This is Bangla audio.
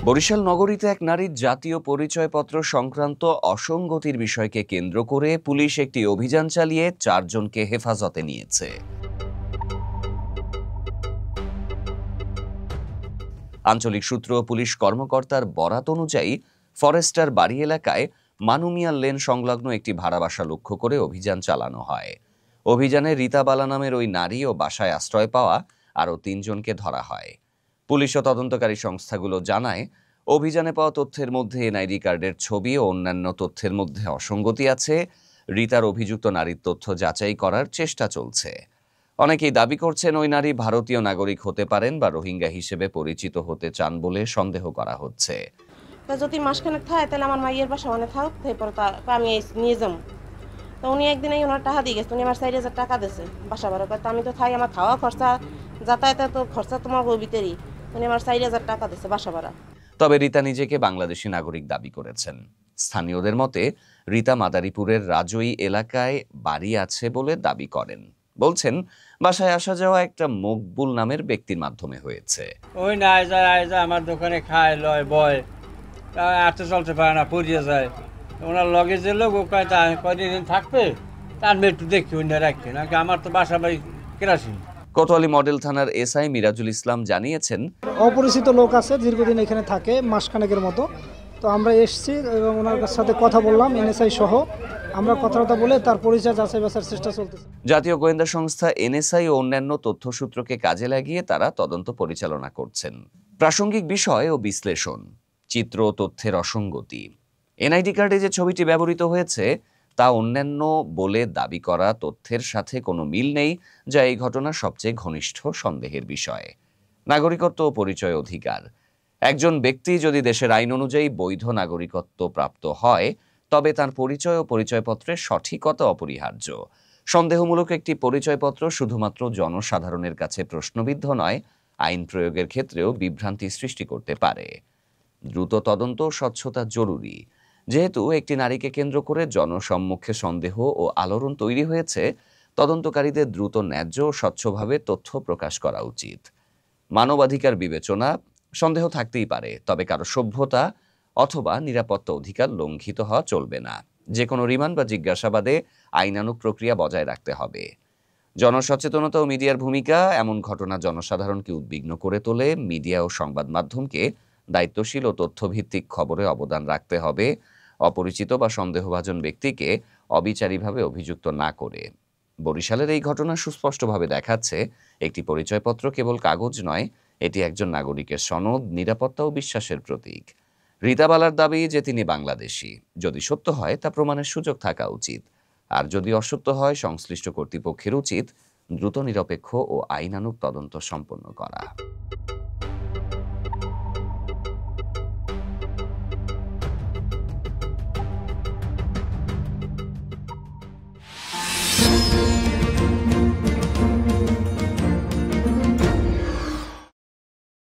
বরিশাল নগরীতে এক নারীর জাতীয় পরিচয়পত্র সংক্রান্ত অসঙ্গতির বিষয়কে কেন্দ্র করে পুলিশ একটি অভিযান চালিয়ে ৪ জনকে হেফাজতে নিয়েছে। আঞ্চলিক সূত্র পুলিশ কর্মকর্তার বরাত অনুযায়ী ফরেস্টার বাড়ি এলাকায় মানুমিয়া লেন সংলগ্ন একটি ভাড়া বাসা লক্ষ্য করে অভিযান চালানো হয়। অভিযানে রীতা বালা নামের ওই নারী ও বাসায় আশ্রয় পাওয়া আরও ৩ জনকে ধরা হয়। পুলিশ ও তদন্তকারী সংস্থাগুলো জানায়, অভিযানে পাওয়া তথ্যের মধ্যে এনআইডি কার্ডের ছবি ও অন্যান্য তথ্যের মধ্যে অসঙ্গতি আছে। রীতার অভিযুক্ত নারীর তথ্য যাচাই করার চেষ্টা চলছে। অনেকেই দাবি করছেন ওই নারী ভারতীয় নাগরিক হতে পারেন বা রোহিঙ্গা হিসেবে পরিচিত হতে চান বলে সন্দেহ করা হচ্ছে। যদি মাসখানেক থাকে তাহলে আমার মাইয়ের বাসা অনেক থাক, তারপর আমি নিয়ে যাবো। তো উনি একদিন ওনার টাকা দিয়ে গেছে, উনি আমার 4,000 টাকা দিয়েছে বাসা ভাড়া করতে। আমি তো থাই, আমার খাওয়া খরচা যাতায়াতে তো খরচা তোমার ভিতরেই। উনি আমার 4,000 টাকা দিয়েছে বাসা ভাড়া। তবে রীতা নিজেকে বাংলাদেশি নাগরিক দাবি করেছেন। স্থানীয়দের মতে রীতা মাদারীপুরের রাজই এলাকায় বাড়ি আছে বলে দাবি করেন। বলছেন, বাসায় আসা যাওয়া একটা মকবুল নামের ব্যক্তির মাধ্যমে হয়েছে। ওই না আয় আমার দোকানে খায় লয় বয়, আসতে চলতে পারে না, পড়িয়ে যায়। ওনার লগে যে লোক ও কয়দিন থাকবে তার মেয়ে একটু দেখি অন্য রাখি, নাকি আমার তো বাসা বাড়ি কেরাসি। কোতোয়ালি মডেল থানার এসআই মিরাজুল ইসলাম জানিয়েছেন, অপরিচিত লোক আছে, দীর্ঘদিন এখানে থাকে, মাসখানেকের মতো। তো আমরা এসেছি এবং ওনার সাথে কথা বললাম, এনএসআই সহ আমরা কথাবার্তা বলে তার পরিচয় যাচাই বাছার চেষ্টা চলতেছে। জাতীয় গোয়েন্দা সংস্থা এনএসআই ও অন্যান্য তথ্যসূত্রকে কাজে লাগিয়ে তারা তদন্ত পরিচালনা করছেন। প্রাসঙ্গিক বিষয় ও বিশ্লেষণ, চিত্র ও তথ্যের অসঙ্গতি। এনআইডি কার্ডে যে ছবিটি ব্যবহৃত হয়েছে তা অন্যান্য বলে দাবি করা তথ্যের সাথে কোনো মিল নেই, যা এই ঘটনার সবচেয়ে ঘনিষ্ঠ সন্দেহের বিষয়। নাগরিকত্ব ও পরিচয় অধিকার। একজন ব্যক্তি যদি দেশের আইন অনুযায়ী বৈধ নাগরিকত্ব প্রাপ্ত হয়, তবে তার পরিচয় ও পরিচয়পত্রের সঠিকতা অপরিহার্য। সন্দেহমূলক একটি পরিচয়পত্র শুধুমাত্র জনসাধারণের কাছে প্রশ্নবিদ্ধ নয়, আইন প্রয়োগের ক্ষেত্রেও বিভ্রান্তি সৃষ্টি করতে পারে। দ্রুত তদন্ত ও স্বচ্ছতা জরুরি। যেহেতু একটি নারীকে কেন্দ্র করে জনসম্মুখে সন্দেহ ও আলোড়ন তৈরি হয়েছে, তদন্তকারীদের দ্রুত ন্যায্য ও স্বচ্ছভাবে তথ্য প্রকাশ করা উচিত। মানবাধিকার বিবেচনা, সন্দেহ থাকতেই পারে, তবে কারো সভ্যতা অথবা নিরাপত্তা অধিকার লঙ্ঘিত হওয়া চলবে না। যে কোনো রিমান্ড বা জিজ্ঞাসাবাদে আইনানুগ প্রক্রিয়া বজায় রাখতে হবে। জনসচেতনতা ও মিডিয়ার ভূমিকা। এমন ঘটনা জনসাধারণকে উদ্বিগ্ন করে তোলে। মিডিয়া ও সংবাদ মাধ্যমকে দায়িত্বশীল ও তথ্যভিত্তিক খবরে অবদান রাখতে হবে। অপরিচিত বা সন্দেহভাজন ব্যক্তিকে অবিচারীভাবে অভিযুক্ত না করে। বরিশালের এই ঘটনা সুস্পষ্টভাবে দেখাচ্ছে, একটি পরিচয়পত্র কেবল কাগজ নয়, এটি একজন নাগরিকের সনদ, নিরাপত্তা ও বিশ্বাসের প্রতীক। রীতা বালার দাবি যে তিনি বাংলাদেশী। যদি সত্য হয় তা প্রমাণের সুযোগ থাকা উচিত, আর যদি অসত্য হয় সংশ্লিষ্ট কর্তৃপক্ষের উচিত দ্রুত, নিরপেক্ষ ও আইনানুগ তদন্ত সম্পন্ন করা।